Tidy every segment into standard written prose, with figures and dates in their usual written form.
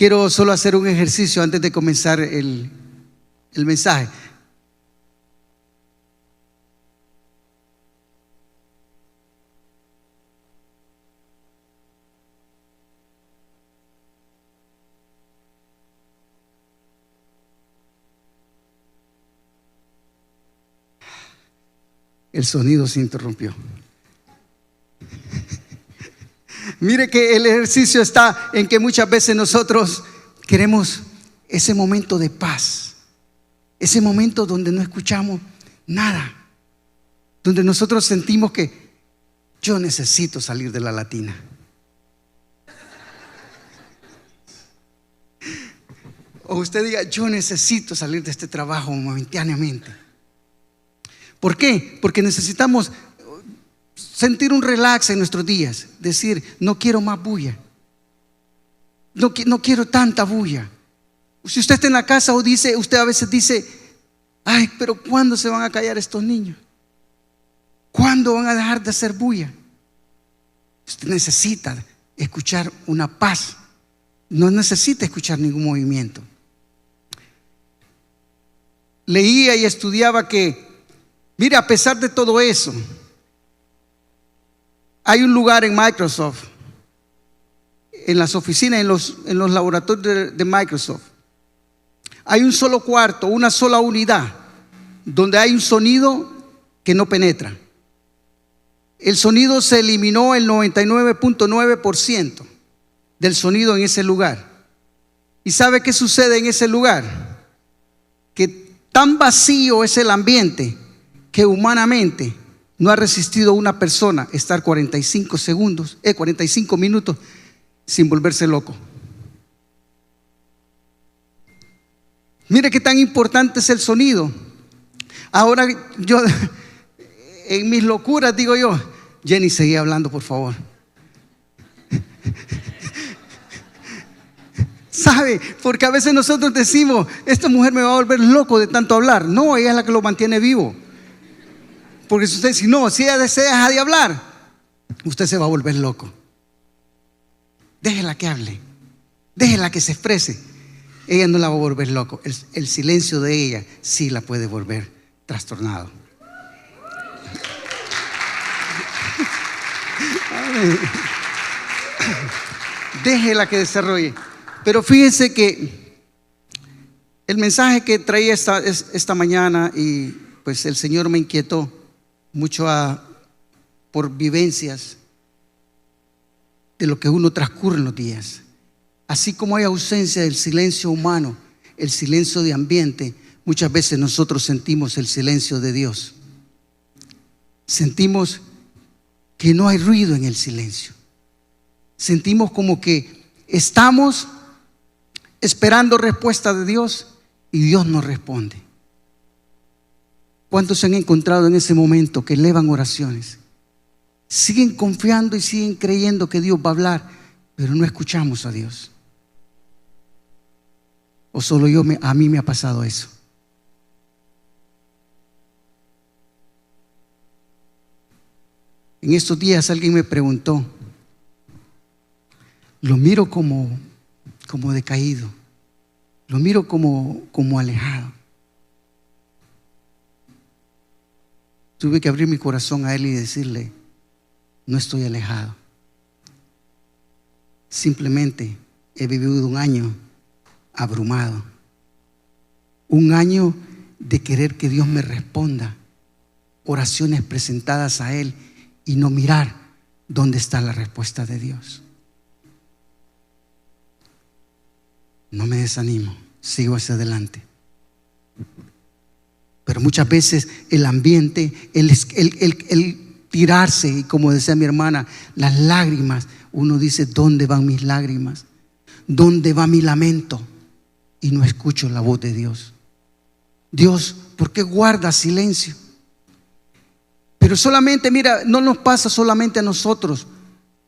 quiero solo hacer un ejercicio antes de comenzar el mensaje. El sonido se interrumpió. Mire que el ejercicio está en que muchas veces nosotros queremos ese momento de paz, ese momento donde no escuchamos nada, donde nosotros sentimos que yo necesito salir de la latina. O usted diga, yo necesito salir de este trabajo momentáneamente. ¿Por qué? Porque necesitamos sentir un relax en nuestros días. Decir, no quiero más bulla. No quiero tanta bulla. Si usted está en la casa o dice, usted a veces dice, ay, pero ¿cuándo se van a callar estos niños? ¿Cuándo van a dejar de hacer bulla? Usted necesita escuchar una paz. No necesita escuchar ningún movimiento. Leía y estudiaba que, mira, a pesar de todo eso, hay un lugar en Microsoft, en las oficinas, en los laboratorios de Microsoft. Hay un solo cuarto, una sola unidad, donde hay un sonido que no penetra. El sonido se eliminó el 99.9% del sonido en ese lugar. ¿Y sabe qué sucede en ese lugar? Que tan vacío es el ambiente que humanamente no ha resistido una persona estar 45 minutos sin volverse loco. Mire qué tan importante es el sonido. Ahora yo, en mis locuras digo yo, Jenny, seguí hablando por favor. ¿Sabe? Porque a veces nosotros decimos, esta mujer me va a volver loco de tanto hablar. No, ella es la que lo mantiene vivo. Porque si usted, si ella se deja de hablar, usted se va a volver loco. Déjela que hable, déjela que se exprese. Ella no la va a volver loco. El silencio de ella sí la puede volver trastornado. Déjela que desarrolle. Pero fíjense que el mensaje que traía esta mañana, y pues el Señor me inquietó mucho por vivencias de lo que uno transcurre en los días. Así como hay ausencia del silencio humano, el silencio de ambiente, muchas veces nosotros sentimos el silencio de Dios. Sentimos que no hay ruido en el silencio. Sentimos como que estamos esperando respuesta de Dios y Dios no responde. ¿Cuántos se han encontrado en ese momento que elevan oraciones? Siguen confiando y siguen creyendo que Dios va a hablar, pero no escuchamos a Dios. ¿O solo a mí me ha pasado eso? En estos días alguien me preguntó, lo miro como decaído, lo miro como alejado. Tuve que abrir mi corazón a él y decirle, no estoy alejado. Simplemente he vivido un año abrumado. Un año de querer que Dios me responda oraciones presentadas a Él y no mirar dónde está la respuesta de Dios. No me desanimo, sigo hacia adelante. Pero muchas veces el ambiente, el tirarse, y como decía mi hermana, las lágrimas, uno dice, ¿dónde van mis lágrimas? ¿Dónde va mi lamento? Y no escucho la voz de Dios. Dios, ¿por qué guarda silencio? Pero solamente, mira, no nos pasa solamente a nosotros,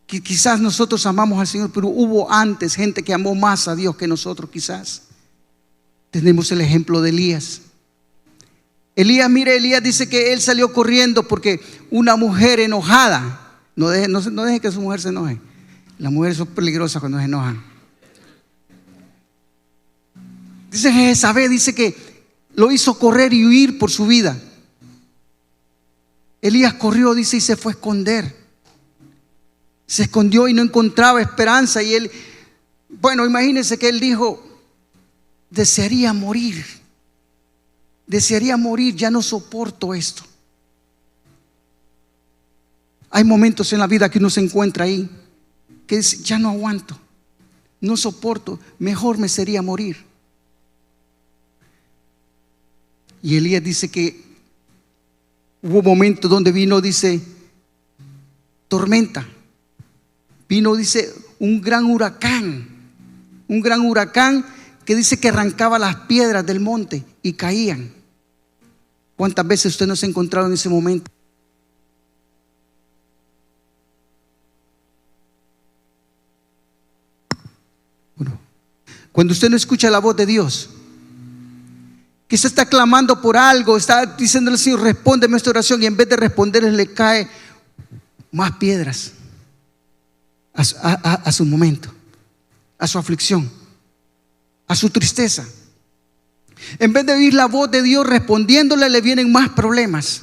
que quizás nosotros amamos al Señor, pero hubo antes gente que amó más a Dios que nosotros quizás. Tenemos el ejemplo de Elías. Elías dice que él salió corriendo porque una mujer enojada, no deje que su mujer se enoje. Las mujeres son peligrosas cuando se enojan. Dice Jezabel, dice que lo hizo correr y huir por su vida. Elías corrió, dice, y se fue a esconder. Se escondió y no encontraba esperanza. Y él, bueno, imagínense que él dijo, desearía morir, ya no soporto esto. Hay momentos en la vida que uno se encuentra ahí, que dice, ya no aguanto, no soporto, mejor me sería morir. Y Elías dice que hubo momentos donde vino, dice, tormenta. Vino, dice, un gran huracán que dice que arrancaba las piedras del monte y caían. ¿Cuántas veces usted no se ha encontrado en ese momento? Bueno, cuando usted no escucha la voz de Dios, que usted está clamando por algo, está diciéndole al Señor, respóndeme esta oración, y en vez de responderle le cae más piedras a su momento, a su aflicción, a su tristeza. En vez de oír la voz de Dios respondiéndole, le vienen más problemas.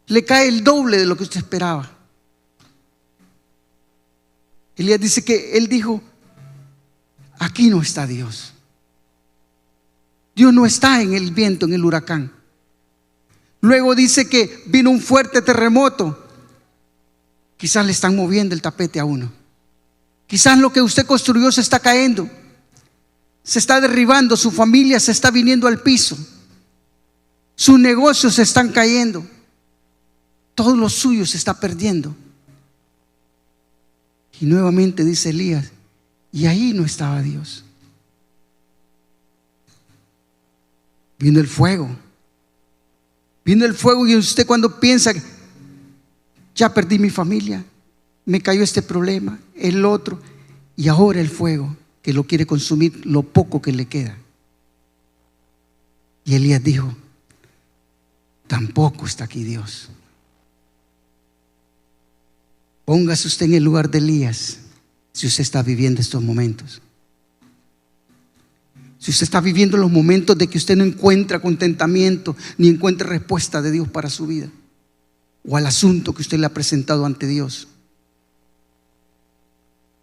Le cae el doble de lo que usted esperaba. Elías dice que él dijo, aquí no está Dios. Dios no está en el viento, en el huracán. Luego dice que vino un fuerte terremoto. Quizás le están moviendo el tapete a uno. Quizás lo que usted construyó se está cayendo, se está derribando, su familia se está viniendo al piso, sus negocios se están cayendo, todo lo suyo se está perdiendo. Y nuevamente dice Elías, y ahí no estaba Dios. Vino el fuego. Vino el fuego, y usted cuando piensa, ya perdí mi familia, me cayó este problema, el otro, y ahora el fuego que lo quiere consumir lo poco que le queda. Y Elías dijo, tampoco está aquí Dios. Póngase usted en el lugar de Elías si usted está viviendo estos momentos. Si usted está viviendo los momentos de que usted no encuentra contentamiento ni encuentra respuesta de Dios para su vida o al asunto que usted le ha presentado ante Dios.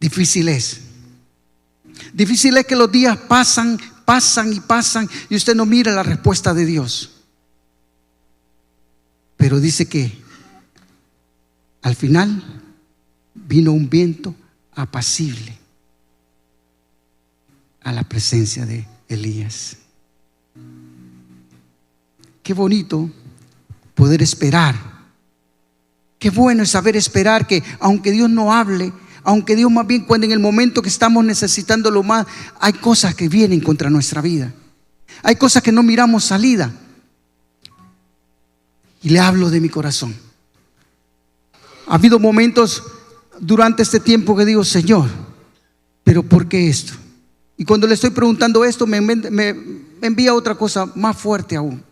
Difícil es que los días pasan y usted no mira la respuesta de Dios. Pero dice que al final vino un viento apacible a la presencia de Elías. Qué bonito poder esperar. Qué bueno es saber esperar, que aunque Dios no hable, aunque Dios más bien cuando en el momento que estamos necesitándolo más, hay cosas que vienen contra nuestra vida, hay cosas que no miramos salida. Y le hablo de mi corazón. Ha habido momentos durante este tiempo que digo, Señor, pero ¿por qué esto? Y cuando le estoy preguntando esto, me envía otra cosa más fuerte aún.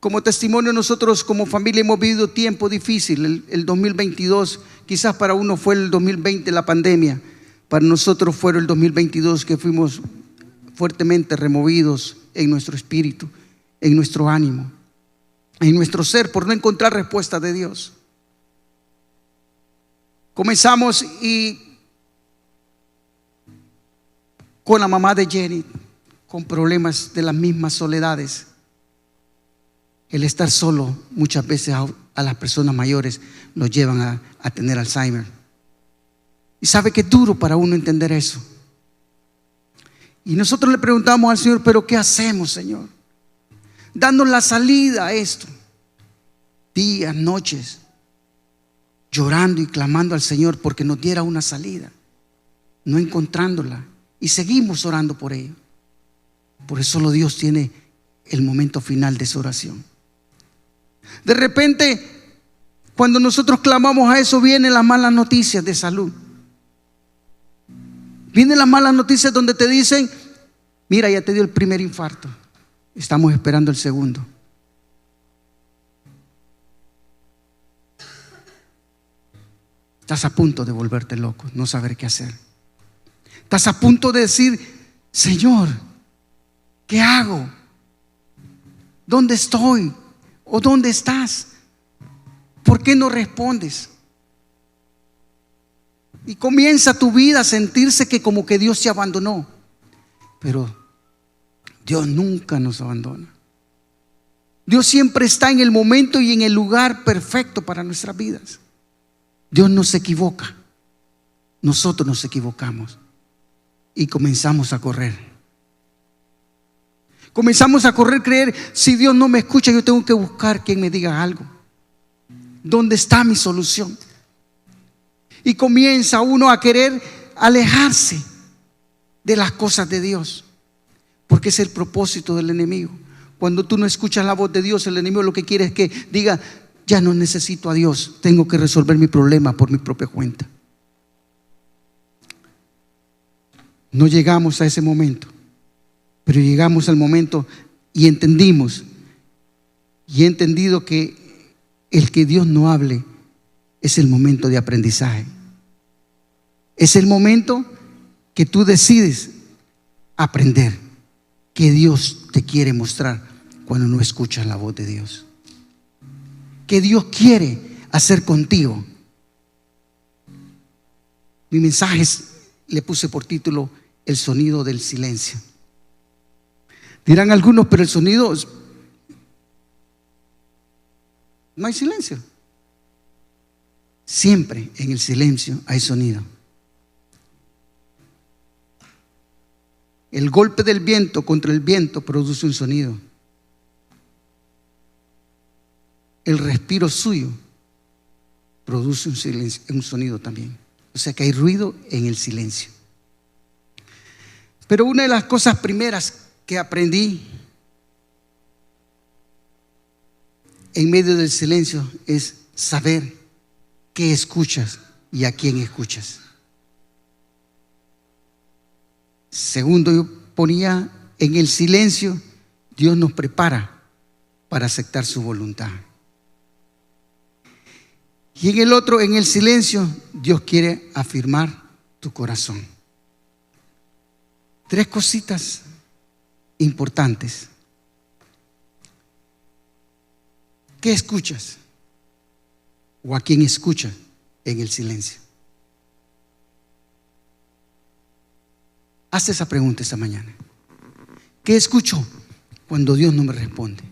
Como testimonio, nosotros como familia hemos vivido tiempo difícil. El 2022, quizás para uno fue el 2020 la pandemia, para nosotros fue el 2022 que fuimos fuertemente removidos en nuestro espíritu, en nuestro ánimo, en nuestro ser, por no encontrar respuesta de Dios. Comenzamos y con la mamá de Jenny, con problemas de las mismas soledades. El estar solo muchas veces a las personas mayores los llevan a tener Alzheimer. Y sabe que es duro para uno entender eso. Y nosotros le preguntamos al Señor, pero ¿qué hacemos, Señor? Dando la salida a esto. Días, noches, llorando y clamando al Señor porque nos diera una salida, no encontrándola. Y seguimos orando por ello. Por eso solo Dios tiene el momento final de esa oración. De repente, cuando nosotros clamamos a eso, vienen las malas noticias de salud. Vienen las malas noticias donde te dicen, mira, ya te dio el primer infarto, estamos esperando el segundo. Estás a punto de volverte loco, no saber qué hacer. Estás a punto de decir: Señor, ¿qué hago? ¿Dónde estoy? ¿O dónde estás? ¿Por qué no respondes? Y comienza tu vida a sentirse que como que Dios se abandonó. Pero Dios nunca nos abandona. Dios siempre está en el momento y en el lugar perfecto para nuestras vidas. Dios no se equivoca. Nosotros nos equivocamos y comenzamos a correr. Comenzamos a correr, creer: si Dios no me escucha, yo tengo que buscar quien me diga algo. ¿Dónde está mi solución? Y comienza uno a querer alejarse de las cosas de Dios, porque es el propósito del enemigo. Cuando tú no escuchas la voz de Dios, el enemigo lo que quiere es que diga: ya no necesito a Dios, tengo que resolver mi problema por mi propia cuenta. No llegamos a ese momento, pero llegamos al momento y entendimos, y he entendido que el que Dios no hable es el momento de aprendizaje. Es el momento que tú decides aprender que Dios te quiere mostrar cuando no escuchas la voz de Dios. Que Dios quiere hacer contigo. Mi mensaje le puse por título: el sonido del silencio. Dirán algunos: pero el sonido no hay silencio. Siempre en el silencio hay sonido. El golpe del viento contra el viento produce un sonido. El respiro suyo produce un silencio, un sonido también. O sea que hay ruido en el silencio. Pero una de las cosas primeras que aprendí en medio del silencio es saber qué escuchas y a quién escuchas. Segundo, yo ponía: en el silencio Dios nos prepara para aceptar su voluntad. Y en el otro, en el silencio, Dios quiere afirmar tu corazón. 3 cositas importantes. ¿Qué escuchas? ¿O a quién escuchas en el silencio? Haz esa pregunta esta mañana. ¿Qué escucho cuando Dios no me responde?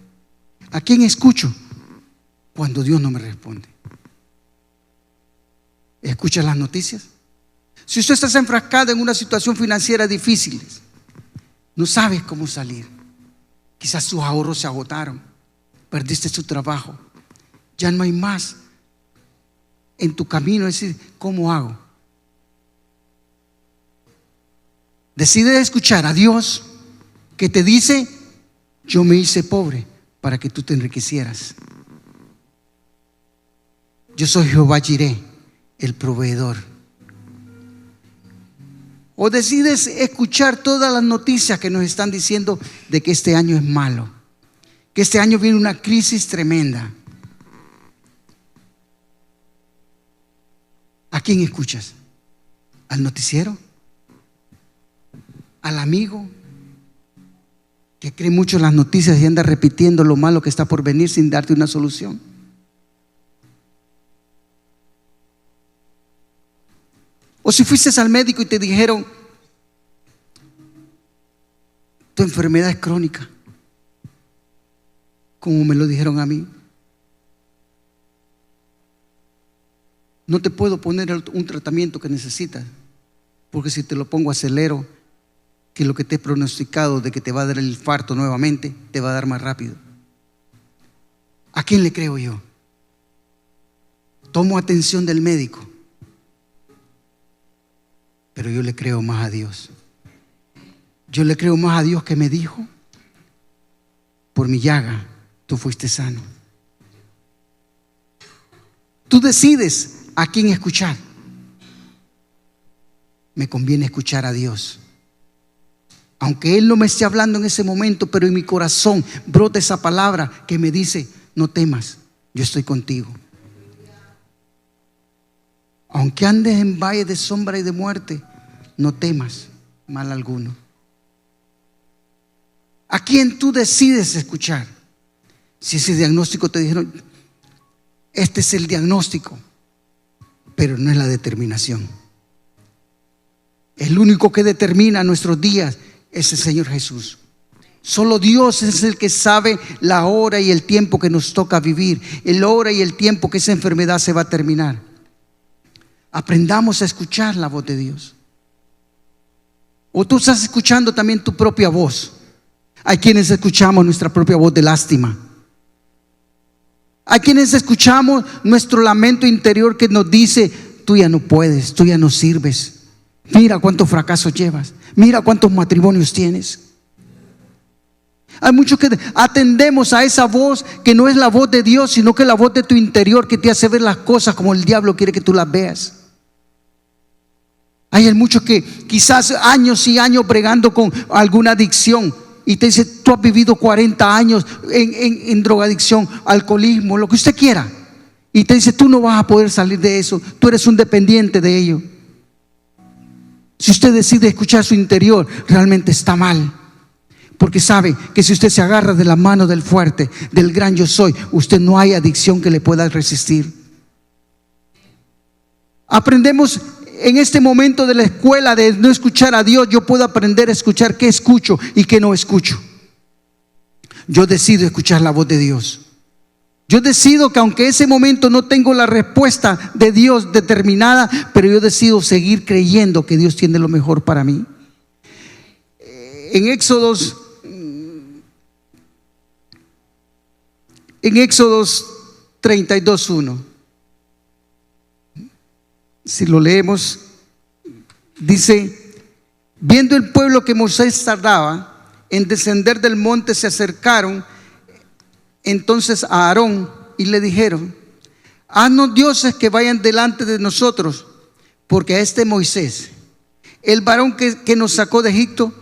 ¿A quién escucho cuando Dios no me responde? ¿Escuchas las noticias? Si usted está enfrascado en una situación financiera difícil, no sabes cómo salir, quizás sus ahorros se agotaron, perdiste su trabajo, ya no hay más en tu camino, es decir, ¿cómo hago? Decide escuchar a Dios, que te dice: yo me hice pobre para que tú te enriquecieras. Yo soy Jehová Jireh, el proveedor. O decides escuchar todas las noticias que nos están diciendo de que este año es malo, que este año viene una crisis tremenda. ¿A quién escuchas? ¿Al noticiero? ¿Al amigo que cree mucho en las noticias y anda repitiendo lo malo que está por venir sin darte una solución? O si fuiste al médico y te dijeron: tu enfermedad es crónica, como me lo dijeron a mí, no te puedo poner un tratamiento que necesitas, porque si te lo pongo acelero que lo que te he pronosticado de que te va a dar el infarto nuevamente, te va a dar más rápido. ¿A quién le creo yo? Tomo atención del médico, pero yo le creo más a Dios. Yo le creo más a Dios, que me dijo: por mi llaga tú fuiste sano. Tú decides a quién escuchar. Me conviene escuchar a Dios, aunque Él no me esté hablando en ese momento, pero en mi corazón brota esa palabra que me dice: no temas, yo estoy contigo. Aunque andes en valle de sombra y de muerte, no temas mal alguno. ¿A quién tú decides escuchar? Si ese diagnóstico te dijeron, este es el diagnóstico, pero no es la determinación. El único que determina nuestros días es el Señor Jesús. Solo Dios es el que sabe la hora y el tiempo que nos toca vivir, el hora y el tiempo que esa enfermedad se va a terminar. Aprendamos a escuchar la voz de Dios. O tú estás escuchando también tu propia voz. Hay quienes escuchamos nuestra propia voz de lástima. Hay quienes escuchamos nuestro lamento interior que nos dice, tú ya no puedes, tú ya no sirves. Mira cuántos fracasos llevas, mira cuántos matrimonios tienes. Hay muchos que atendemos a esa voz que no es la voz de Dios, sino que es la voz de tu interior, que te hace ver las cosas como el diablo quiere que tú las veas. Hay muchos que quizás años y años bregando con alguna adicción y te dice, tú has vivido 40 años en drogadicción, alcoholismo, lo que usted quiera, y te dice, tú no vas a poder salir de eso, tú eres un dependiente de ello. Si usted decide escuchar su interior, realmente está mal, porque sabe que si usted se agarra de la mano del fuerte, del gran yo soy, usted no hay adicción que le pueda resistir. Aprendemos en este momento de la escuela de no escuchar a Dios. Yo puedo aprender a escuchar qué escucho y qué no escucho. Yo decido escuchar la voz de Dios. Yo decido que aunque ese momento no tengo la respuesta de Dios determinada, pero yo decido seguir creyendo que Dios tiene lo mejor para mí. En Éxodos 32:1, si lo leemos, dice: viendo el pueblo que Moisés tardaba en descender del monte, se acercaron entonces a Aarón y le dijeron: haznos dioses que vayan delante de nosotros, porque a este Moisés, el varón que nos sacó de Egipto,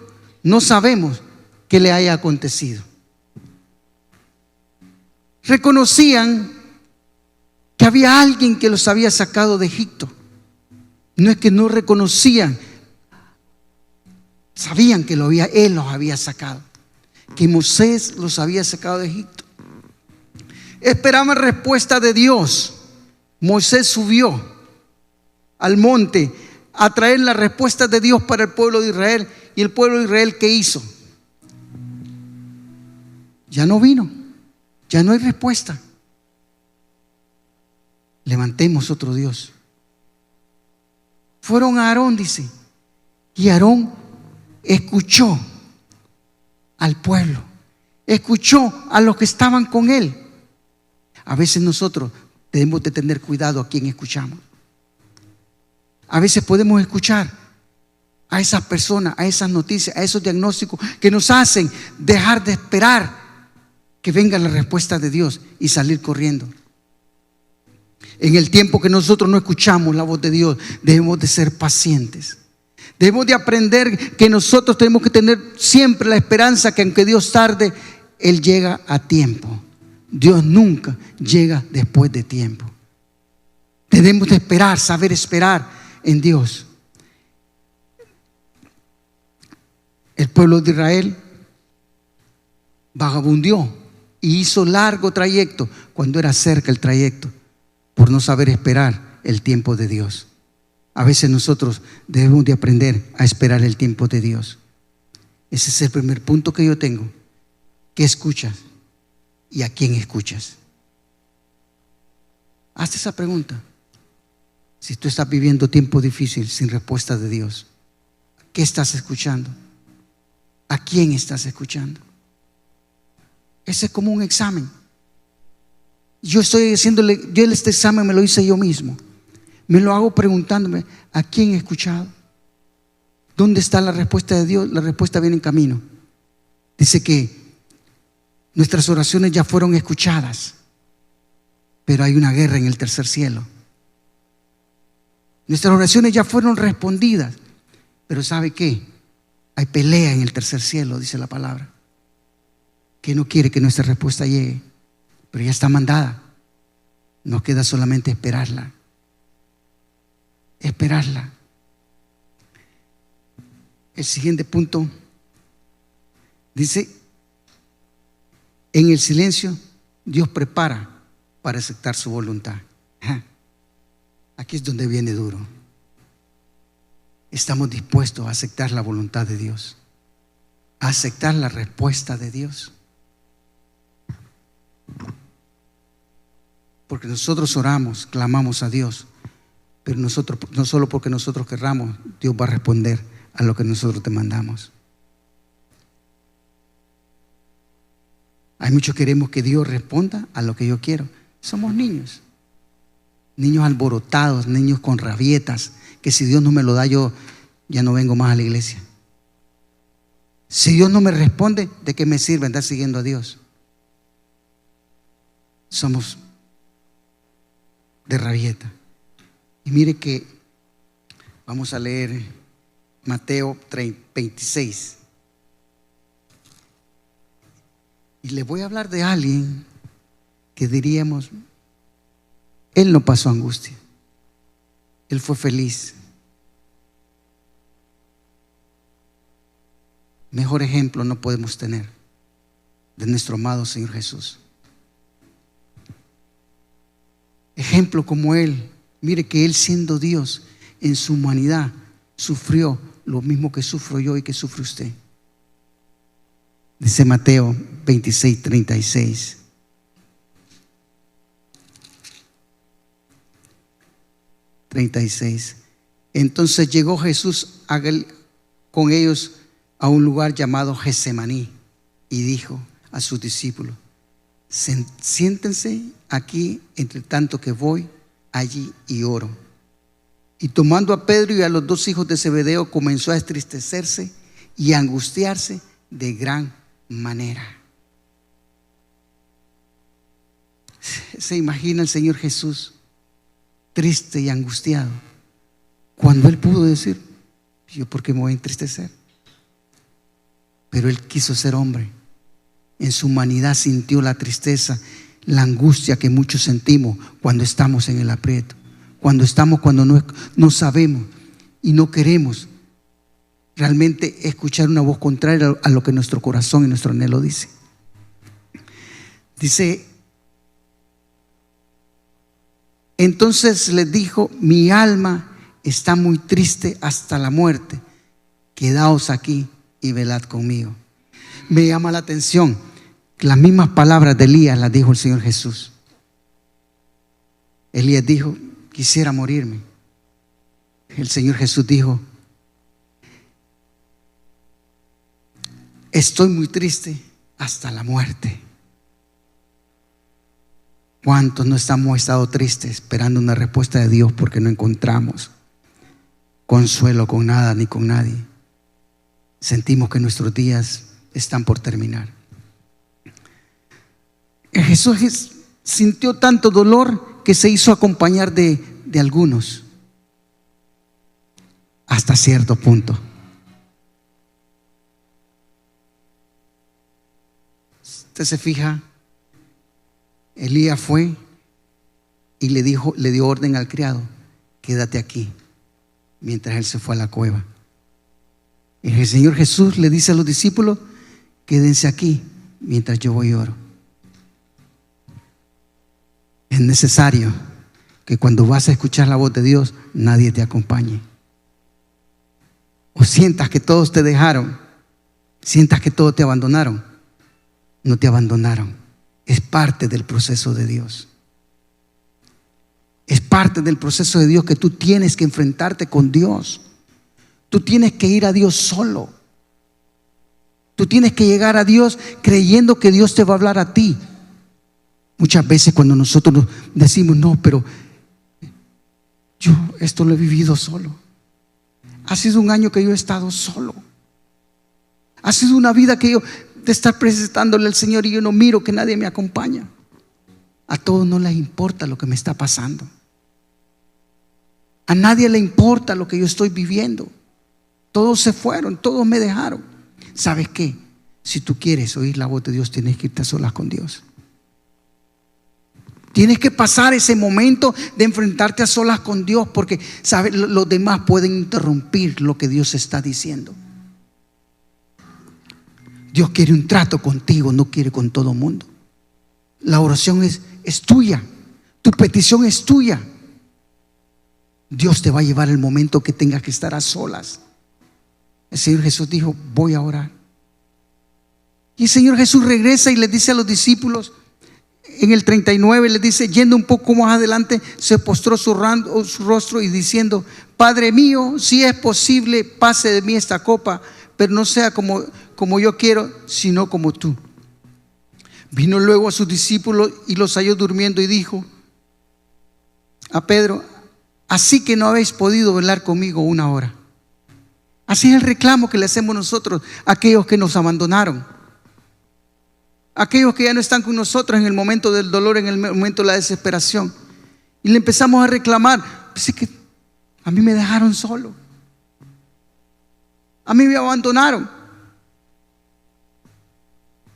no sabemos qué le haya acontecido. Reconocían que había alguien que los había sacado de Egipto. No es que no reconocían, sabían que Él los había sacado, que Moisés los había sacado de Egipto. Esperaban respuesta de Dios. Moisés subió al monte a traer la respuesta de Dios para el pueblo de Israel. ¿Y el pueblo de Israel qué hizo? Ya no vino, ya no hay respuesta. Levantemos otro Dios. Fueron a Aarón, dice, y Aarón escuchó al pueblo, escuchó a los que estaban con él. A veces nosotros debemos de tener cuidado a quien escuchamos. A veces podemos escuchar a esas personas, a esas noticias, a esos diagnósticos que nos hacen dejar de esperar que venga la respuesta de Dios y salir corriendo. En el tiempo que nosotros no escuchamos la voz de Dios, debemos de ser pacientes. Debemos de aprender que nosotros tenemos que tener siempre la esperanza que aunque Dios tarde, Él llega a tiempo. Dios nunca llega después de tiempo. Debemos de esperar, saber esperar en Dios. El pueblo de Israel vagabundeó y hizo largo trayecto cuando era cerca el trayecto, por no saber esperar el tiempo de Dios. A veces nosotros debemos de aprender a esperar el tiempo de Dios. Ese es el primer punto que yo tengo. ¿Qué escuchas y a quién escuchas? Hazte esa pregunta. Si tú estás viviendo tiempo difícil sin respuesta de Dios, ¿qué estás escuchando? ¿A quién estás escuchando? Ese es como un examen. Yo estoy haciéndole, este examen me lo hice yo mismo. Me lo hago preguntándome: ¿a quién he escuchado? ¿Dónde está la respuesta de Dios? La respuesta viene en camino. Dice que nuestras oraciones ya fueron escuchadas, pero hay una guerra en el tercer cielo. Nuestras oraciones ya fueron respondidas, pero ¿sabe qué? Hay pelea en el tercer cielo, dice la palabra, que no quiere que nuestra respuesta llegue, pero ya está mandada. Nos queda solamente esperarla. Esperarla. El siguiente punto dice: en el silencio Dios prepara para aceptar su voluntad. Aquí es donde viene duro. Estamos dispuestos a aceptar la voluntad de Dios, a aceptar la respuesta de Dios. Porque nosotros oramos, clamamos a Dios, pero nosotros, no solo porque nosotros querramos, Dios va a responder a lo que nosotros te mandamos. Hay muchos que queremos que Dios responda a lo que yo quiero. Somos niños, niños alborotados, niños con rabietas, que si Dios no me lo da, yo ya no vengo más a la iglesia. Si Dios no me responde, ¿de qué me sirve andar siguiendo a Dios? Somos de rabieta. Y mire que vamos a leer Mateo 26. Y le voy a hablar de alguien que diríamos, él no pasó angustia, él fue feliz. Mejor ejemplo no podemos tener de nuestro amado Señor Jesús. Ejemplo como Él. Mire que Él, siendo Dios, en su humanidad sufrió lo mismo que sufro yo y que sufre usted. Dice Mateo 26, 36. Entonces llegó Jesús con ellos a un lugar llamado Getsemaní y dijo a sus discípulos: siéntense aquí entre tanto que voy allí y oro. Y tomando a Pedro y a los dos hijos de Zebedeo, comenzó a entristecerse y a angustiarse de gran manera. ¿Se imagina el Señor Jesús triste y angustiado cuando Él pudo decir: yo por qué me voy a entristecer? Pero Él quiso ser hombre. En su humanidad sintió la tristeza, la angustia que muchos sentimos cuando estamos en el aprieto, cuando no sabemos y no queremos realmente escuchar una voz contraria a lo que nuestro corazón y nuestro anhelo dice. Dice: entonces les dijo: mi alma está muy triste hasta la muerte, quedaos aquí y velad conmigo. Me llama la atención que las mismas palabras de Elías las dijo el Señor Jesús. Elías dijo: quisiera morirme. El Señor Jesús dijo: estoy muy triste hasta la muerte. ¿Cuántos no hemos estado tristes esperando una respuesta de Dios porque no encontramos consuelo con nada ni con nadie? Sentimos que nuestros días están por terminar. Jesús sintió tanto dolor que se hizo acompañar de algunos hasta cierto punto. Usted se fija, Elías fue y le dio orden al criado: quédate aquí, mientras él se fue a la cueva. Y el Señor Jesús le dice a los discípulos: quédense aquí mientras yo voy y oro. Es necesario que cuando vas a escuchar la voz de Dios, nadie te acompañe. O sientas que todos te dejaron, sientas que todos te abandonaron. No te abandonaron. Es parte del proceso de Dios. Es parte del proceso de Dios que tú tienes que enfrentarte con Dios. Tú tienes que ir a Dios solo. Tú tienes que llegar a Dios creyendo que Dios te va a hablar a ti. Muchas veces cuando nosotros decimos: no, pero yo esto lo he vivido solo. Ha sido un año que yo he estado solo. Ha sido una vida que yo de estar presentándole al Señor y yo no miro que nadie me acompaña. A todos no les importa lo que me está pasando. A nadie le importa lo que yo estoy viviendo. Todos se fueron, todos me dejaron. ¿Sabes qué? Si tú quieres oír la voz de Dios, tienes que irte a solas con Dios. Tienes que pasar ese momento de enfrentarte a solas con Dios, porque ¿sabes? Los demás pueden interrumpir lo que Dios está diciendo. Dios quiere un trato contigo, no quiere con todo el mundo. La oración es tuya, tu petición es tuya. Dios te va a llevar el momento que tengas que estar a solas. El Señor Jesús dijo: voy a orar. Y el Señor Jesús regresa y le dice a los discípulos, en el 39, le dice, yendo un poco más adelante, se postró su rostro y diciendo: Padre mío, si es posible, pase de mí esta copa, pero no sea como yo quiero, sino como tú. Vino luego a sus discípulos y los halló durmiendo y dijo a Pedro: así que no habéis podido velar conmigo una hora. Así es el reclamo que le hacemos nosotros a aquellos que nos abandonaron, aquellos que ya no están con nosotros en el momento del dolor, en el momento de la desesperación. Y le empezamos a reclamar: pues es que a mí me dejaron solo, a mí me abandonaron.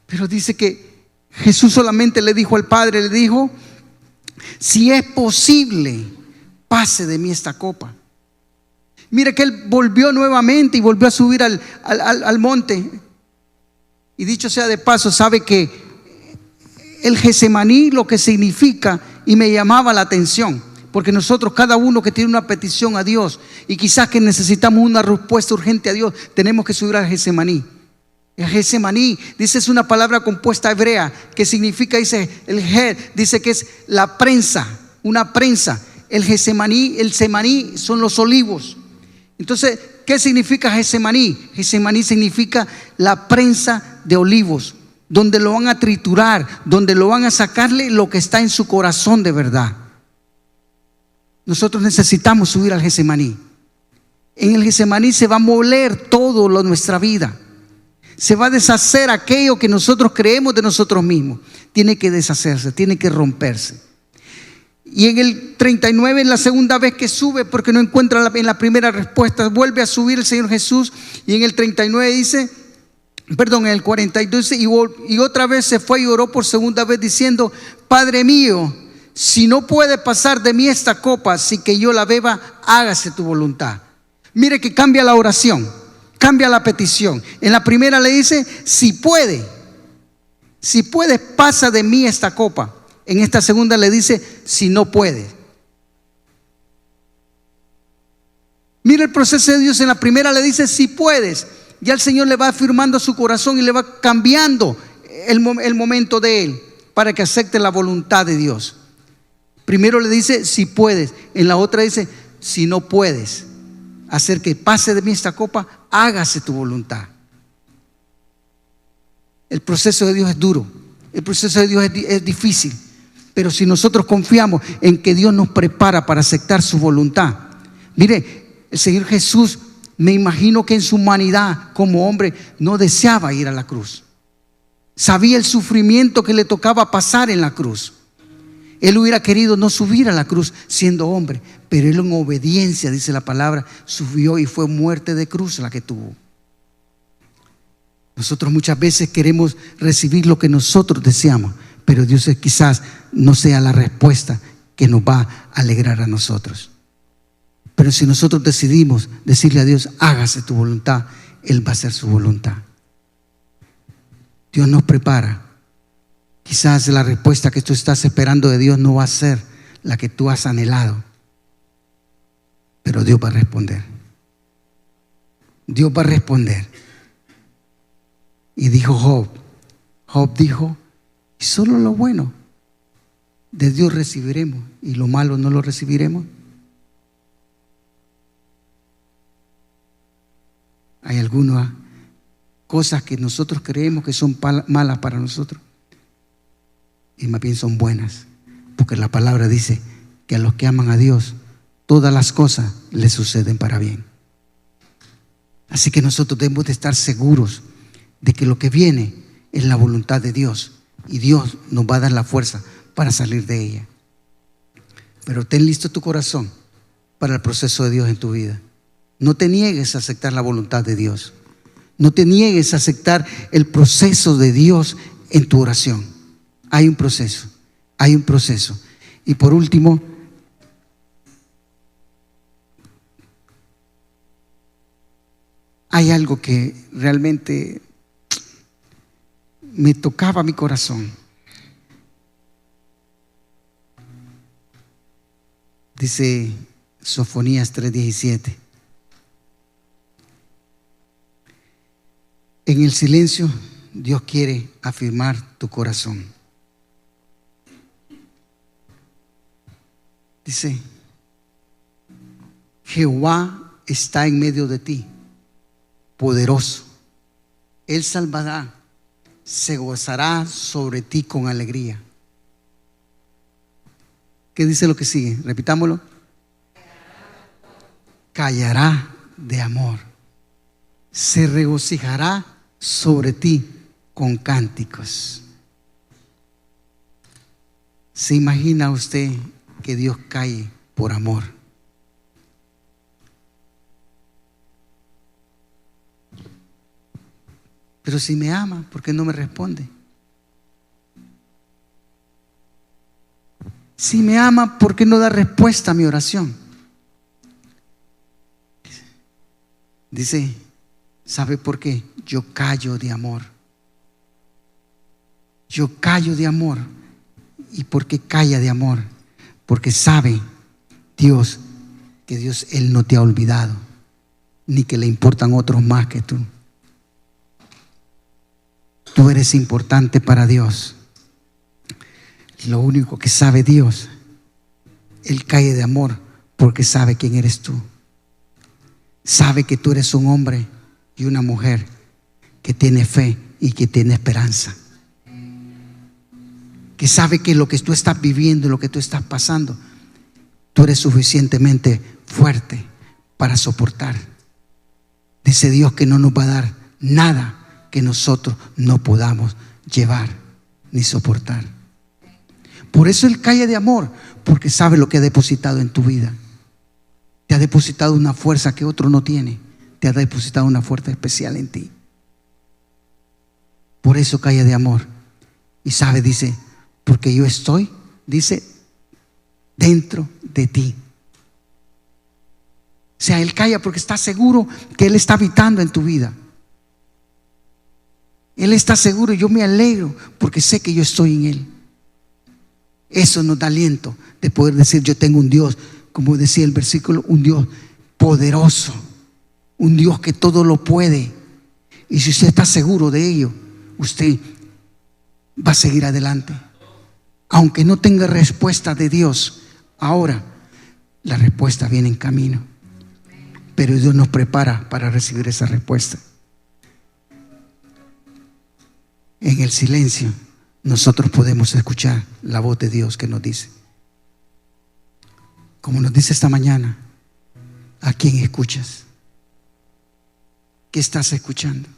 Pero dice que Jesús solamente le dijo al Padre, le dijo: si es posible, pase de mí esta copa. Mire que él volvió nuevamente y volvió a subir al monte. Y dicho sea de paso, sabe que el Getsemaní, lo que significa, y me llamaba la atención, porque nosotros, cada uno que tiene una petición a Dios y quizás que necesitamos una respuesta urgente a Dios, tenemos que subir al Getsemaní. El Getsemaní, dice, es una palabra compuesta hebrea que significa, dice, el Ger, dice que es la prensa, una prensa. El Getsemaní, el Semaní son los olivos. Entonces, ¿qué significa Getsemaní? Getsemaní significa la prensa de olivos, donde lo van a triturar, donde lo van a sacarle lo que está en su corazón de verdad. Nosotros necesitamos subir al Getsemaní. En el Getsemaní se va a moler todo lo de nuestra vida. Se va a deshacer aquello que nosotros creemos de nosotros mismos. Tiene que deshacerse, tiene que romperse. Y en el 39, en la segunda vez que sube, porque no encuentra en la primera respuesta, vuelve a subir el Señor Jesús. Y en el 39 dice, en el 42 dice, y otra vez se fue y oró por segunda vez diciendo: Padre mío, si no puede pasar de mí esta copa, si que yo la beba, hágase tu voluntad. Mire que cambia la oración, cambia la petición. En la primera le dice: si puedes, pasa de mí esta copa. En esta segunda le dice: si no puedes. Mira el proceso de Dios. En la primera le dice: si puedes. Ya el Señor le va afirmando su corazón y le va cambiando el momento de él para que acepte la voluntad de Dios. Primero le dice: si puedes. En la otra dice: si no puedes hacer que pase de mí esta copa, hágase tu voluntad. El proceso de Dios es duro, el proceso de Dios es difícil. Pero si nosotros confiamos en que Dios nos prepara para aceptar su voluntad. Mire, el Señor Jesús, me imagino que en su humanidad como hombre no deseaba ir a la cruz. Sabía el sufrimiento que le tocaba pasar en la cruz. Él hubiera querido no subir a la cruz siendo hombre, pero él en obediencia, dice la palabra, subió y fue muerte de cruz la que tuvo. Nosotros muchas veces queremos recibir lo que nosotros deseamos, pero Dios quizás no sea la respuesta que nos va a alegrar a nosotros. Pero si nosotros decidimos decirle a Dios: hágase tu voluntad, Él va a hacer su voluntad. Dios nos prepara. Quizás la respuesta que tú estás esperando de Dios no va a ser la que tú has anhelado, pero Dios va a responder. Dios va a responder. Y dijo Job dijo: y solo lo bueno de Dios recibiremos, y lo malo no lo recibiremos. Hay algunas cosas que nosotros creemos que son malas para nosotros, y más bien son buenas, porque la palabra dice que a los que aman a Dios todas las cosas les suceden para bien. Así que nosotros debemos de estar seguros de que lo que viene es la voluntad de Dios, y Dios nos va a dar la fuerza para salir de ella. Pero ten listo tu corazón para el proceso de Dios en tu vida. No te niegues a aceptar la voluntad de Dios. No te niegues a aceptar el proceso de Dios en tu oración. Hay un proceso, hay un proceso. Y por último, hay algo que realmente me tocaba mi corazón. Dice Sofonías 3:17. En el silencio Dios quiere afirmar tu corazón. Dice: Jehová está en medio de ti, poderoso. Él salvará, se gozará sobre ti con alegría. ¿Qué dice lo que sigue? Repitámoslo. Callará de amor, se regocijará sobre ti con cánticos. ¿Se imagina usted que Dios calle por amor? Pero si me ama, ¿por qué no me responde? Si me ama, ¿por qué no da respuesta a mi oración? Dice, ¿sabe por qué? Yo callo de amor. Yo callo de amor. ¿Y por qué calla de amor? Porque sabe Dios que Dios, Él no te ha olvidado, ni que le importan otros más que tú. Tú eres importante para Dios. Lo único que sabe Dios, Él cae de amor porque sabe quién eres tú. Sabe que tú eres un hombre y una mujer que tiene fe y que tiene esperanza. Que sabe que lo que tú estás viviendo, lo que tú estás pasando, tú eres suficientemente fuerte para soportar. Dice Dios que no nos va a dar nada que nosotros no podamos llevar ni soportar. Por eso Él calla de amor, porque sabe lo que ha depositado en tu vida. Te ha depositado una fuerza que otro no tiene. Te ha depositado una fuerza especial en ti. Por eso calla de amor. Y sabe, dice, porque yo estoy, dice, dentro de ti. O sea, Él calla porque está seguro que Él está habitando en tu vida. Él está seguro y yo me alegro porque sé que yo estoy en Él. Eso nos da aliento de poder decir, yo tengo un Dios, como decía el versículo, un Dios poderoso, un Dios que todo lo puede. Y si usted está seguro de ello, usted va a seguir adelante. Aunque no tenga respuesta de Dios ahora, la respuesta viene en camino. Pero Dios nos prepara para recibir esa respuesta. En el silencio nosotros podemos escuchar la voz de Dios que nos dice, como nos dice esta mañana, ¿a quién escuchas? ¿Qué estás escuchando?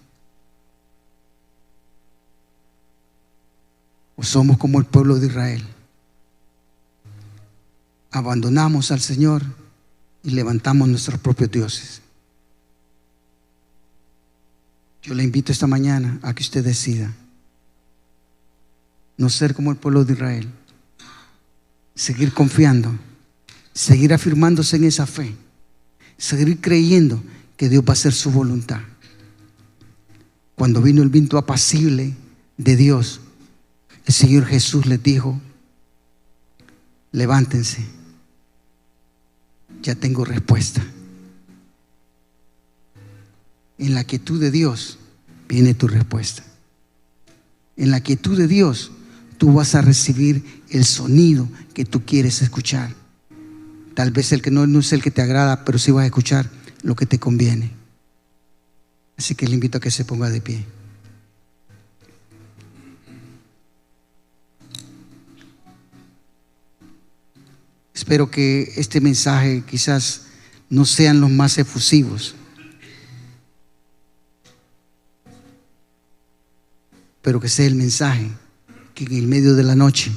¿O somos como el pueblo de Israel? Abandonamos al Señor y levantamos nuestros propios dioses. Yo le invito esta mañana a que usted decida no ser como el pueblo de Israel, seguir confiando, seguir afirmándose en esa fe, seguir creyendo que Dios va a hacer su voluntad. Cuando vino el viento apacible de Dios, el Señor Jesús les dijo, levántense, ya tengo respuesta. En la quietud de Dios viene tu respuesta. En la quietud de Dios tú vas a recibir el sonido que tú quieres escuchar. Tal vez el que no es el que te agrada, pero sí vas a escuchar lo que te conviene. Así que le invito a que se ponga de pie. Espero que este mensaje quizás no sean los más efusivos, pero que sea el mensaje que en el medio de la noche,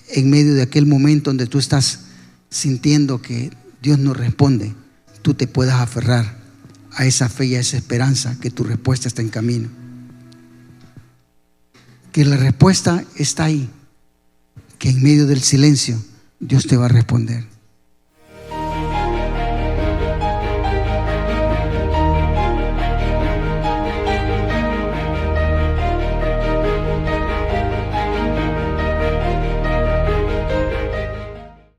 en medio de aquel momento donde tú estás sintiendo que Dios no responde, tú te puedas aferrar a esa fe y a esa esperanza que tu respuesta está en camino. Que la respuesta está ahí, que en medio del silencio Dios te va a responder.